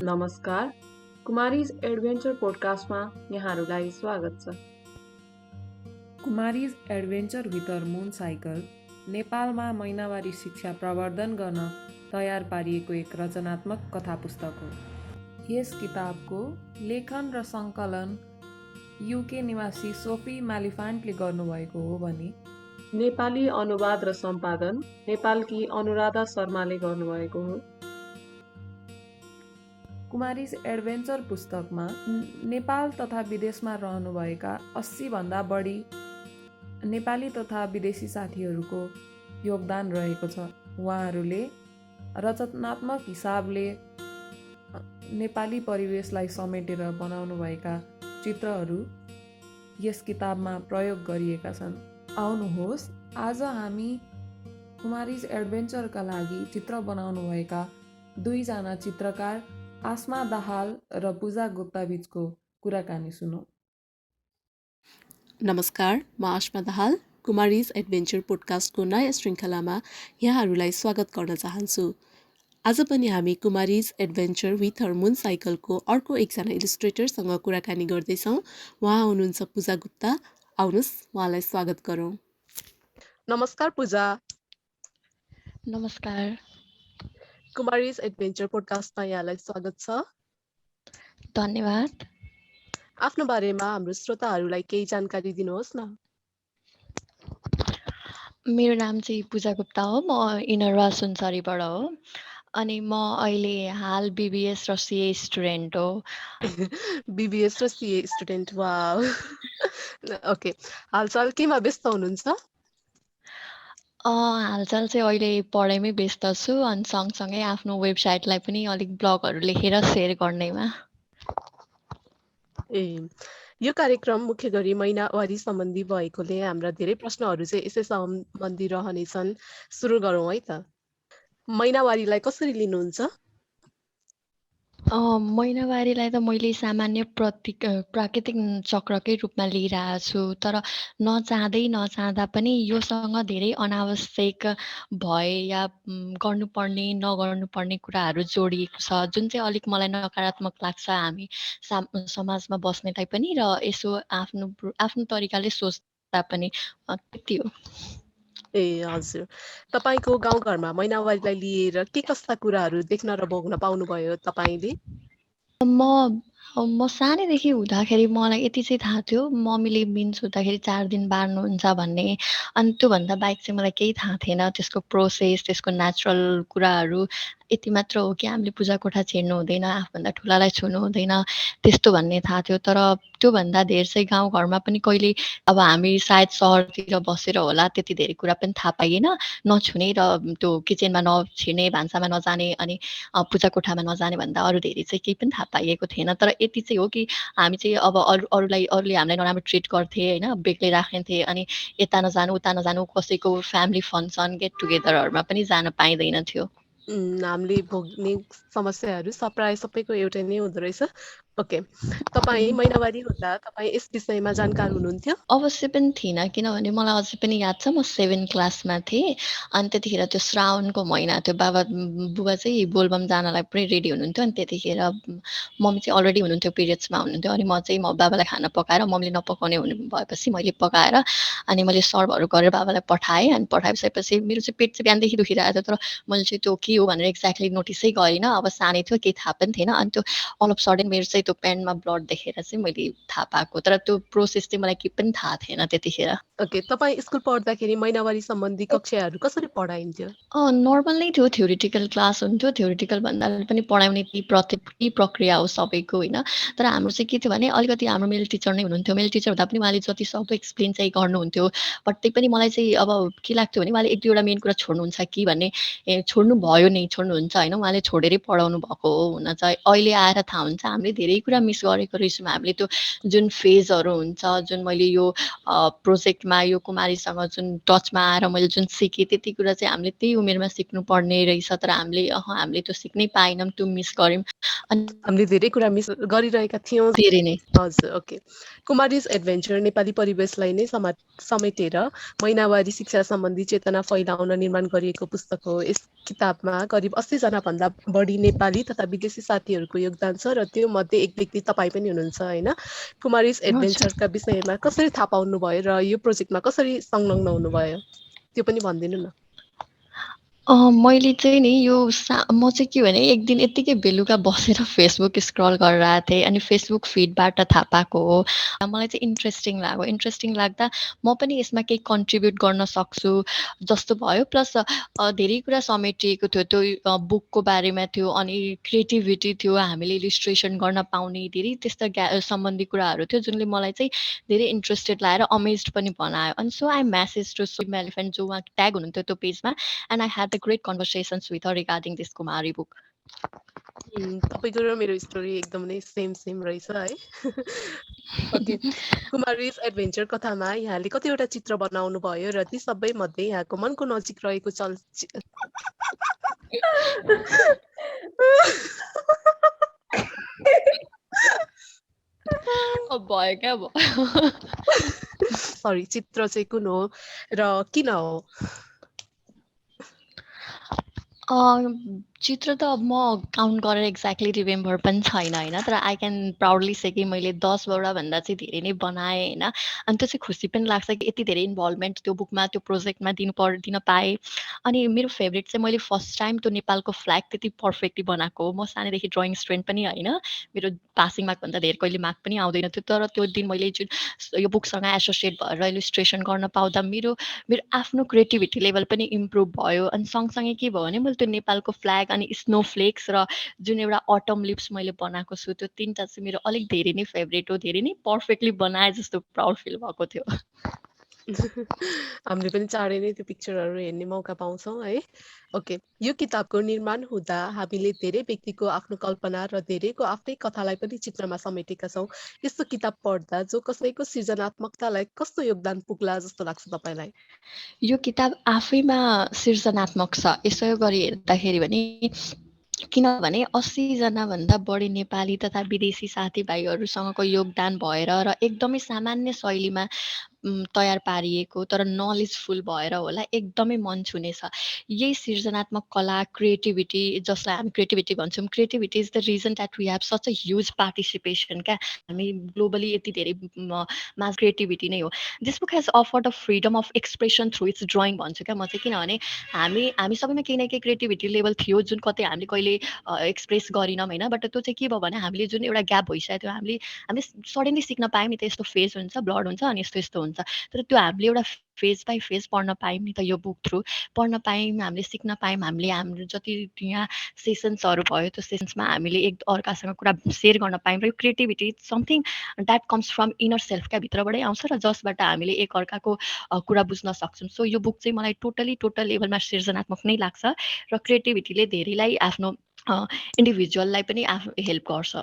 नमस्कार, कुमारीज एडभेन्चर पोडकास्टमा यहाँहरूलाई स्वागत छ। Kumaris adventure with her moon cycle नेपालमा महिनावारी शिक्षा प्रवर्धन गर्न तयार पारिएको एक रचनात्मक कथा पुस्तक हो। यस किताबको लेखन र सङ्कलन युके निवासी सोफी मालिफान्टले गर्नुभएको हो भने नेपाली अनुवाद र सम्पादन नेपालकी अनुराधा शर्माले गर्नुभएको हो। कुमारीज एडभेन्चर पुस्तकमा नेपाल तथा विदेशमा रहनुभएका 80 भन्दा बढी नेपाली तथा विदेशी साथीहरूको योगदान रहेको छ। उहाँहरूले रचनात्मक हिसाबले नेपाली परिवेशलाई समेटेर बनाउनुभएका चित्रहरू यस किताबमा प्रयोग गरिएका छन्। आउनुहोस्, आज हामी कुमारीज एडभेन्चरका लागि चित्र बनाउनुभएका दुईजना चित्रकार आस्मा दाहाल र पूजा गुप्ता बीचको कुराकानी सुनौँ। नमस्कार, म आस्मा दाहाल कुमारीज एडभेन्चर पोडकास्टको नयाँ श्रृङ्खलामा यहाँहरूलाई स्वागत गर्न चाहन्छु। आज पनि हामी कुमारीज एडभेन्चर विथ हर मुन साइकलको अर्को एकजना इलिस्ट्रेटरसँग कुराकानी गर्दैछौँ। उहाँ हुनुहुन्छ पूजा गुप्ता। आउनुहोस्, उहाँलाई स्वागत गरौँ। नमस्कार पूजा। नमस्कार। कुमारीज एडभेन्चर पोडकास्टमा यहाँलाई स्वागत छ। धन्यवाद। आफ्नो बारेमा हाम्रो श्रोताहरूलाई केही जानकारी दिनुहोस् न। मेरो नाम चाहिँ पूजा गुप्ता हो। म इनरवा सुनसरीबाट हो। अनि म अहिले हाल बिबिएस र सिए स्टुडेन्ट हो। बिबिएस र सिए स्टुडेन्ट, वाउ। ओके, हालचाल केमा व्यस्त हुनुहुन्छ? हालचाल चाहिँ अहिले पढाइमै व्यस्त छु अनि सँगसँगै आफ्नो वेबसाइटलाई पनि अलिक ब्लगहरू लेखेर सेयर गर्नेमा। यो कार्यक्रम मुख्य गरी महिनावारी सम्बन्धी भएकोले हाम्रा धेरै प्रश्नहरू चाहिँ यसै सम्बन्धी रहनेछन्। सुरु गरौँ है त। महिनावारीलाई कसरी लिनुहुन्छ? महिनावारीलाई त मैले सामान्य प्राकृतिक चक्रकै रूपमा लिइरहेको छु। तर नचाहँदा पनि योसँग धेरै अनावश्यक भए या गर्नुपर्ने नगर्नुपर्ने कुराहरू जोडिएको छ, जुन चाहिँ अलिक मलाई नकारात्मक लाग्छ हामी समाजमा बस्नेलाई पनि, र यसो आफ्नो तरिकाले सोच्दा पनि त्यति हो। हजुर, तपाईँको गाउँघरमा महिनावारीलाई लिएर के कस्ता कुराहरू देख्न र भोग्न पाउनुभयो तपाईँले? म सानैदेखि हुँदाखेरि मलाई यति चाहिँ थाहा थियो, मम्मीले मिन्स हुँदाखेरि 4 दिन बार्नुहुन्छ भन्ने। अनि त्योभन्दा बाहेक चाहिँ मलाई केही थाहा थिएन। त्यसको प्रोसेस, त्यसको नेचुरल कुराहरू यति मात्र हो कि हामीले पूजा कोठा छिर्नु हुँदैन, आफूभन्दा ठुलालाई छुनु हुँदैन, त्यस्तो भन्ने थाहा थियो। तर त्योभन्दा धेर चाहिँ गाउँघरमा पनि कहिले अब हामी सायद सहरतिर बसेर होला, त्यति धेरै कुरा पनि थाहा पाइएन। नछुने र त्यो किचनमा नछिर्ने, भान्सामा नजाने, अनि पूजा कोठामा नजाने भन्दा अरू धेरै चाहिँ केही पनि थाहा पाइएको थिएन। तर यति चाहिँ हो कि हामी चाहिँ अब अरूले हामीलाई नराम्रो ट्रिट गर्थे होइन, बेग्लै राख्थे। अनि यता नजानु उता नजानु, कसैको फ्यामिली फङ्सन गेट टुगेदरहरूमा पनि जान पाइँदैन थियो। हामीले भोग्ने समस्याहरू प्रायः सबैको एउटै नै हुँदो रहेछ। ओके, तपाईँ महिनावारी हुँदा तपाईँ यस विषयमा जानकार हुनुहुन्थ्यो? अवश्य पनि थिइनँ, किनभने मलाई अझै पनि याद छ, म 7 क्लासमा थिएँ। अनि त्यतिखेर त्यो श्रावणको महिना थियो। बुबा चाहिँ बोलबम जानलाई पुरै रेडी हुनुहुन्थ्यो। अनि त्यतिखेर मम्मी चाहिँ अलरेडी हुनुहुन्थ्यो, पिरियड्समा हुनुहुन्थ्यो। अनि म बाबालाई खाना पकाएर, मम्मीले नपकाउने हुनु भएपछि मैले पकाएर अनि मैले सर्भहरू गरेर बाबालाई पठाएँ। अनि पठाइसकेपछि मेरो चाहिँ पेट चाहिँ बिहानदेखि दुखिरहेको थियो। तर मैले चाहिँ त्यो के हो भनेर एक्ज्याक्टली नोटिसै गरिनँ। अब सानै थियो, केही थाहा पनि थिएन। अनि त्यो अल अफ सडन मेरो चाहिँ त्यो प्यान्टमा ब्लड देखेर चाहिँ मैले थाहा पाएको। तर त्यो प्रोसेस चाहिँ मलाई केही पनि थाहा थिएन त्यतिखेर। ओके, तपाईँ स्कुल पढ्दाखेरि महिनावारी सम्बन्धी कक्षाहरू कसरी पढाइन्थ्यो? नर्मल नै थियो, थ्योरिटिकल क्लास हुन्थ्यो। थ्योरिटिकल भन्दा पनि पढाउने ती प्रक्रिया हो सबैको होइन। तर हाम्रो चाहिँ के थियो भने अलिकति हाम्रो मेल टिचर नै हुनुहुन्थ्यो। मेल टिचर हुँदा पनि उहाँले जति सक्दो एक्सप्लेन चाहिँ गर्नुहुन्थ्यो। बट त्यही पनि मलाई चाहिँ अब के लाग्थ्यो भने उहाँले 1-2वटा मेन कुरा छोड्नुहुन्छ कि भन्ने। छोड्नु भयो नि, छोड्नुहुन्छ होइन, उहाँले छोडेरै पढाउनु भएको हो हुन चाहिँ। अहिले आएर थाहा हुन्छ हामीले धेरै धेरै कुरा मिस गरेको रहेछौँ हामीले। त्यो जुन फेजहरू हुन्छ, जुन मैले यो प्रोजेक्टमा यो कुमारीसँग जुन टचमा आएर मैले जुन सिकेँ त्यति कुरा चाहिँ हामीले त्यही उमेरमा सिक्नुपर्ने रहेछ, तर हामीले त्यो सिक्नै पाएनौँ, त्यो मिस गऱ्यौँ। अनि हामीले धेरै कुरा मिस गरिरहेका थियौँ। धेरै नै हजुर, ओके। कुमारीज एडभेन्चर नेपाली परिवेशलाई नै समेटेर महिनावारी शिक्षा सम्बन्धी चेतना फैलाउन निर्माण गरिएको पुस्तक हो। यस किताबमा करिब 80 भन्दा बढी नेपाली तथा विदेशी साथीहरूको योगदान छ र त्यो मध्ये एक व्यक्ति तपाईँ पनि हुनुहुन्छ होइन। कुमारीज एडभेन्चरका विषयमा कसरी थाहा पाउनुभयो र यो प्रोजेक्टमा कसरी संलग्न हुनुभयो त्यो पनि भनिदिनु न। मैले चाहिँ नि म चाहिँ के भने एक दिन यत्तिकै बेलुका बसेर फेसबुक स्क्रल गरिरहेको थिएँ, अनि फेसबुक फिडबाट थाहा पाएको हो। मलाई चाहिँ इन्ट्रेस्टिङ लाग्यो। इन्ट्रेस्टिङ लाग्दा म पनि यसमा केही कन्ट्रिब्युट गर्न सक्छु जस्तो भयो। प्लस धेरै कुरा समेटिएको थियो। त्यो बुकको बारेमा थियो, अनि क्रिएटिभिटी थियो, हामीले इलिस्ट्रेसन गर्न पाउने धेरै त्यस्ता सम्बन्धी कुराहरू थियो, जुनले मलाई चाहिँ धेरै इन्ट्रेस्टेड लगाएर अमेज्ड पनि बनायो। अनि so I message to swim elephant, जो उहाँ ट्याग हुनुहुन्थ्यो त्यो पेजमा, and I had the great conversations with her regarding this Kumari book. तपाईँको र मेरो स्टोरी एकदम नै सेम रहेछ है। ओके, कुमारीज एडभेन्चर कथामा यहाँले कतिवटा चित्र बनाउनु भयो र ती सबै मध्ये यहाँको मनको नजिक रहेको भयो क्या भयो। सरी, चित्र चाहिँ कुन हो र किन हो? चित्र त अब म काउन्ट गरेर एक्ज्याक्टली रिमेम्बर पनि छैन होइन, तर आई क्यान प्राउडली से कि मैले 10वटा भन्दा चाहिँ धेरै नै बनाएँ होइन। अनि त्यो चाहिँ खुसी पनि लाग्छ कि यति धेरै इन्भल्भमेन्ट त्यो बुकमा, त्यो प्रोजेक्टमा दिन पाएँ। अनि मेरो फेभरेट चाहिँ मैले फर्स्ट टाइम त्यो नेपालको फ्ल्याग त्यति पर्फेक्टली बनाएको हो। म सानैदेखि ड्रइङ स्टुडेन्ट पनि होइन, मेरो पासिङ मार्कभन्दा धेरै कहिले मार्क पनि आउँदैन थियो, तर त्यो दिन मैले जुन यो बुकसँग एसोसिएट भएर इलिस्ट्रेसन गर्न पाउँदा मेरो आफ्नो क्रिएटिभिटी लेभल पनि इम्प्रुभ भयो। अनि सँगसँगै के भयो भने मैले त्यो नेपालको फ्ल्याग अनि स्नोफ्लेक्स र जुन एउटा अटम लिप्स मैले बनाएको छु, त्यो 3टा चाहिँ मेरो अलिक धेरै नै फेभरेट हो। धेरै नै पर्फेक्टली बनाए जस्तो प्राउड फिल भएको थियो। हामीले पनि चाँडै नै त्यो पिक्चरहरू हेर्ने मौका पाउँछौँ है। ओके, यो किताबको निर्माण हुँदा हामीले धेरै व्यक्तिको आफ्नो कल्पना र धेरैको आफ्नै कथालाई पनि चित्रमा समेटेका छौँ। यस्तो किताब पढ्दा जो कसैको सृजनात्मकतालाई कस्तो योगदान पुग्ला जस्तो लाग्छ तपाईँलाई? यो किताब आफैमा सृजनात्मक छ यसो गरी हेर्दाखेरि भने, किनभने 80 भन्दा बढी नेपाली तथा विदेशी साथीभाइहरूसँगको योगदान भएर र एकदमै सामान्य शैलीमा तयार पारिएको, तर नलेजफुल भएर होला, एकदमै मन छुने छ। यही सृजनात्मक कला, क्रिएटिभिटी, जसलाई हामी क्रिएटिभिटी भन्छौँ, creativity is the reason that we have such a huge participation क्या। हामी ग्लोबली यति धेरै मास क्रिएटिभिटी नै हो। This book has offer the freedom of expression through its drawing भन्छु क्या म चाहिँ, किनभने हामी सबैमा केही न केही क्रिएटिभिटी लेभल थियो, जुन कतै हामीले कहिले एक्सप्रेस गरिनौँ होइन। बट त्यो चाहिँ के भयो भने हामीले जुन एउटा ग्याप भइसक्यो थियो, हामीले सडनली सिक्न पायौँ नि त, यस्तो फेज हुन्छ, ब्लड हुन्छ, अनि यस्तो यस्तो हुन्छ। तर त्यो हामीले एउटा फेज बाई फेज पढ्न पायौँ नि त यो बुक थ्रु, पढ्न पायौँ, हामीले सिक्न पायौँ। हामीले हाम्रो जति यहाँ सेसन्सहरू भयो, त्यो सेसन्समा हामीले एक अर्कासँग कुरा सेयर गर्न पायौँ। र यो creativity something that comes from inner self क्या, भित्रबाटै आउँछ र जसबाट हामीले एक अर्काको कुरा बुझ्न सक्छौँ। सो यो बुक चाहिँ मलाई टोटल लेभलमा सृजनात्मक नै लाग्छ, र क्रिएटिभिटीले धेरैलाई आफ्नो इन्डिभिजुअललाई पनि हेल्प गर्छ।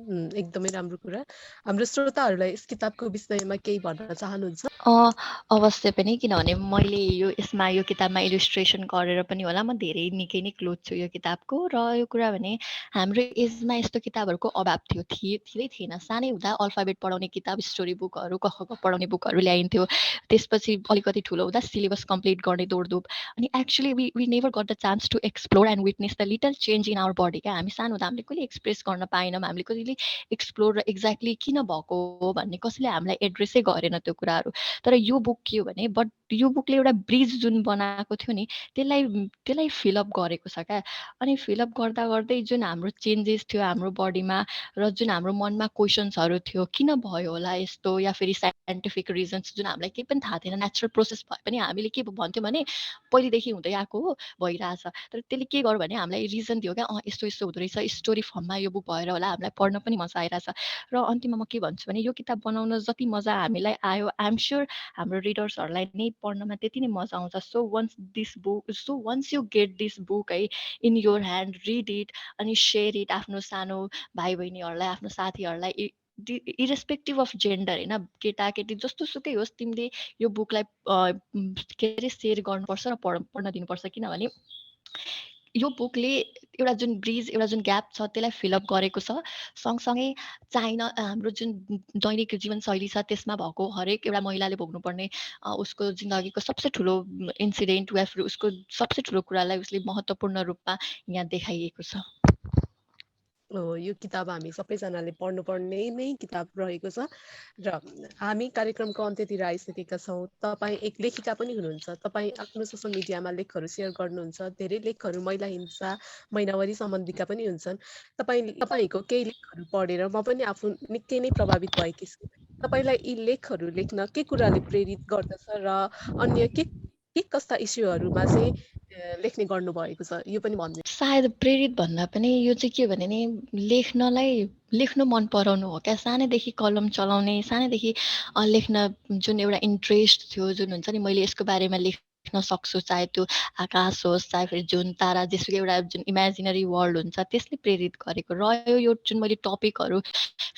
एकदमै राम्रो कुरा। हाम्रो श्रोताहरूलाई यस किताबको विषयमा केही भन्न चाहनुहुन्छ? अवश्य पनि, किनभने मैले यसमा यो किताबमा इलिस्ट्रेसन गरेर पनि होला, म धेरै निकै नै क्लोज छु यो किताबको। र यो कुरा भने हाम्रो एजमा यस्तो किताबहरूको अभाव थिँदै थिएन। सानै हुँदा अल्फाबेट पढाउने किताब, स्टोरी बुकहरू, क ख ग पढाउने बुकहरू ल्याइन्थ्यो। त्यसपछि अलिकति ठुलो हुँदा सिलेबस कम्प्लिट गर्ने दौडधुप, अनि actually we never got the chance to explore and witness the little change in our body क्या। हामी सानो हुँदा हामीले कहिले एक्सप्रेस गर्न पाएनौँ, हामीले कहिले एक्सप्लोर र एक्ज्याक्टली किन भएको हो भन्ने कसैले हामीलाई एड्रेसै गरेन त्यो कुराहरू। तर यो बुक के हो भने, बट यो बुकले एउटा ब्रिज जुन बनाएको थियो नि, त्यसलाई फिलअप गरेको छ क्या। अनि फिलअप गर्दा गर्दै जुन हाम्रो चेन्जेस थियो हाम्रो बडीमा, र जुन हाम्रो मनमा क्वेसन्सहरू थियो, किन भयो होला यस्तो, या फेरि साइन्टिफिक रिजन्स जुन हामीलाई केही पनि थाहा थिएन, नेचुरल प्रोसेस भए पनि हामीले के भन्थ्यौँ भने पहिलेदेखि हुँदै आएको हो, भइरहेछ। तर त्यसले के गर्यो भने हामीलाई रिजन दियो क्या, यस्तो यस्तो हुँदो रहेछ, स्टोरी फर्ममा यो बुक भएर होला, हामीलाई पढ्न पनि मजा आइरहेछ। र अन्तिममा म के भन्छु भने, यो किताब बनाउन जति मजा हामीलाई आयो, आइ एम स्योर हाम्रो रिडर्सहरूलाई नै पढ्नमा त्यति नै मजा आउँछ। So once you get this book है in your hand, read it अनि सेयर इट आफ्नो सानो भाइ बहिनीहरूलाई, आफ्नो साथीहरूलाई, इरेस्पेक्टिभ अफ जेन्डर होइन, केटाकेटी जस्तो सुकै होस्, तिमीले यो बुकलाई के अरे सेयर गर्नुपर्छ र पढ्न दिनुपर्छ। किनभने यो बुकले एउटा जुन ब्रिज, एउटा जुन ग्याप छ त्यसलाई फिलअप गरेको छ। सँगसँगै चाइना हाम्रो जुन दैनिक जीवनशैली छ त्यसमा भएको हरेक एउटा महिलाले भोग्नुपर्ने उसको जिन्दगीको सबसे ठुलो इन्सिडेन्ट वा फिर उसको सबसे ठुलो कुरालाई उसले महत्त्वपूर्ण रूपमा यहाँ देखाइएको छ। यो किताब हामी सबैजनाले पढ्नुपर्ने नै किताब रहेको छ र हामी कार्यक्रमको अन्त्यतिर आइसकेका छौँ। तपाईँ एक लेखिका पनि हुनुहुन्छ। तपाईँ आफ्नो सोसल मिडियामा लेखहरू सेयर गर्नुहुन्छ। धेरै लेखहरू महिला हिंसा, महिनावारी सम्बन्धीका पनि हुन्छन्। तपाईँको केही लेखहरू पढेर म पनि आफू निकै नै प्रभावित भएकी छु। तपाईँलाई यी लेखहरू लेख्न के कुराले प्रेरित गर्दछ र अन्य के कस्ता इस्युहरूमा चाहिँ लेख्ने गर्नुभएको छ, यो पनि भनिदिनु। सायद प्रेरित भन्दा पनि यो चाहिँ के भने नि लेख्नु मन पराउनु हो क्या। सानैदेखि कलम चलाउने, सानैदेखि लेख्न जुन एउटा इन्ट्रेस्ट थियो, जुन हुन्छ नि मैले यसको बारेमा लेख्न सक्छु, चाहे त्यो आकाश होस्, चाहे फेरि जुन तारा, जेसुकै एउटा जुन इमेजिनरी वर्ल्ड हुन्छ त्यसले प्रेरित गरेको रह्यो। यो जुन मैले टपिकहरू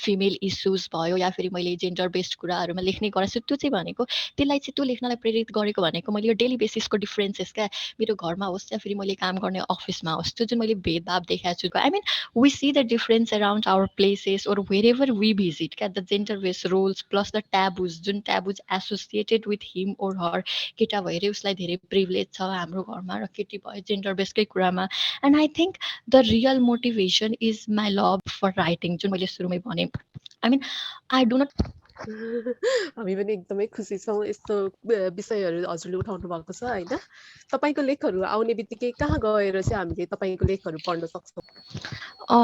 फिमेल इस्युज भयो या फेरि मैले जेन्डर बेस्ड कुराहरूमा लेख्ने गरेछु, त्यो चाहिँ भनेको त्यसलाई चाहिँ त्यो लेख्नलाई प्रेरित गरेको भनेको मैले यो डेली बेसिसको डिफ्रेन्सेस क्या, मेरो घरमा होस् या फेरि मैले काम गर्ने अफिसमा होस्, त्यो जुन मैले भेदभाव देखाएको छु। I mean we see the difference around our places or wherever we visit क्या, the gender based roles plus the taboos, जुन ट्याबुज एसोसिएटेड विथ हिम ओर हर। केटा भएरै उसलाई धेरै प्रिभिलेज छ हाम्रो घरमा र केटी भयो जेन्डर बेस्डकै कुरामा। And I think the real motivation is my love for writing, जुन मैले सुरुमै भने। I mean I do not हामी पनि एकदमै खुसी छौँ यस्तो विषयहरू हजुरले उठाउनु भएको छ होइन। तपाईँको लेखहरू आउने बित्तिकै कहाँ गएर चाहिँ हामीले तपाईँको लेखहरू पढ्न सक्छौँ?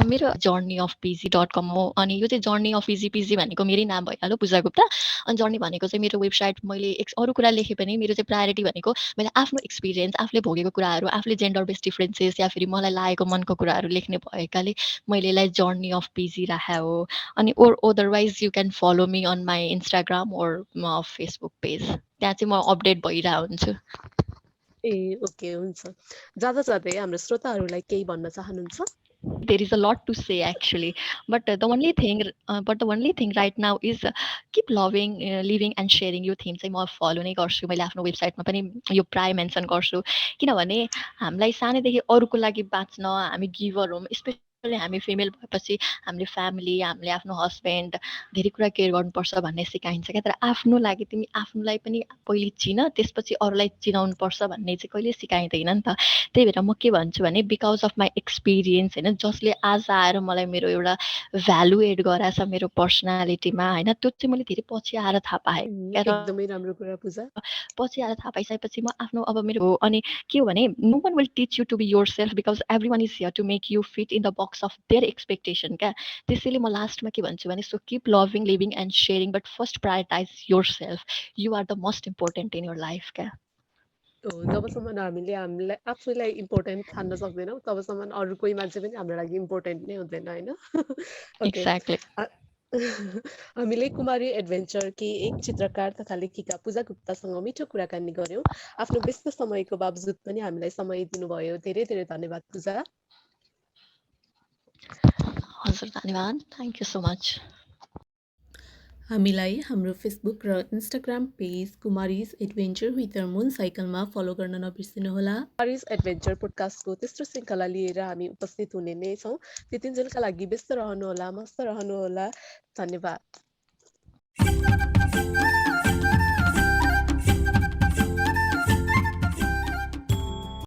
मेरो जर्नी अफ pg.com हो। अनि यो चाहिँ जर्नी अफ पिजी भनेको मेरै नाम भइहाल्यो, पूजा गुप्ता। अनि जर्नी भनेको चाहिँ मेरो वेबसाइट। मैले अरू कुरा लेखेँ पनि मेरो चाहिँ प्रायोरिटी भनेको मैले आफ्नो एक्सपिरियन्स, आफूले भोगेको कुराहरू, आफूले जेन्डर बेस्ड डिफ्रेन्सेस या फेरि मलाई लागेको मनको कुराहरू लेख्ने भएकाले मैले यसलाई जर्नी अफ पिजी राखेको हो। अनि otherwise you can follow me on my Instagram or Facebook page, त्यहाँ चाहिँ म अपडेट भइरहेको हुन्छु। ओके, हुन्छ। जाँदै हाम्रो श्रोताहरूलाई केही भन्न चाहनुहुन्छ? There is a lot to say actually, but the only thing right now is keep loving, living and sharing. यो थीम चाहिँ म फलो नै गर्छु। मैले आफ्नो वेबसाइटमा पनि यो प्राय मेन्सन गर्छु, किनभने हामीलाई सानैदेखि अरूको लागि बाँच्न, हामी गिभर हौँ। स्पेसली हामी फिमेल भएपछि हामीले फ्यामिली, हामीले आफ्नो हस्बेन्ड धेरै कुरा केयर गर्नुपर्छ भन्ने सिकाइन्छ क्या। तर आफ्नो लागि तिमी आफ्नोलाई पनि पहिले चिन, त्यसपछि अरूलाई चिनाउनुपर्छ भन्ने चाहिँ कहिले सिकाइँदैन नि त। त्यही भएर म के भन्छु भने बिकज अफ माई एक्सपिरियन्स होइन, जसले आज आएर मलाई मेरो एउटा भ्यालु एड गराएछ मेरो पर्सनालिटीमा होइन, त्यो चाहिँ मैले धेरै पछि आएर थाहा पाएँ। एकदमै राम्रो कुरा पूजा। पछि आएर थाहा पाइसकेपछि म आफ्नो अब मेरो अनि के हो भने no one will teach you to be yourself because everyone is here to make you fit in the box of their expectation क्या। त्यसैले म लास्टमा के भन्छु भने so keep loving, living and sharing, but first prioritize yourself. You are the most important in your life क्या। जबसम्म हामीले हामीलाई आफूलाई इम्पोर्टेन्ट ठान्न सक्दैनौँ तबसम्म अरू कोही मान्छे पनि हाम्रो लागि इम्पोर्टेन्ट नै हुँदैन होइन। एक्ज्याक्टली। हामीले कुमारी एडभेन्चरकी एक चित्रकार तथा लेखिका पूजा गुप्तासँग मिठो कुराकानी गऱ्यौँ। आफ्नो व्यस्त समयको बावजुद पनि हामीलाई समय दिनुभयो। धेरै धेरै धन्यवाद पूजा। हजुर धन्यवाद, थ्याङ्क यू सो मच। हामीलाई हाम्रो फेसबुक र Instagram page Kumaris adventure with our moon साइकलमा फलो गर्न नबिर्सिनुहोला। कुमारीज एडभेन्चर पोडकास्टको तेस्रो श्रृङ्खला लिएर हामी उपस्थित हुने नै छौँ। त्यतिन्जेलका लागि व्यस्त रहनुहोला, मस्त रहनुहोला। धन्यवाद।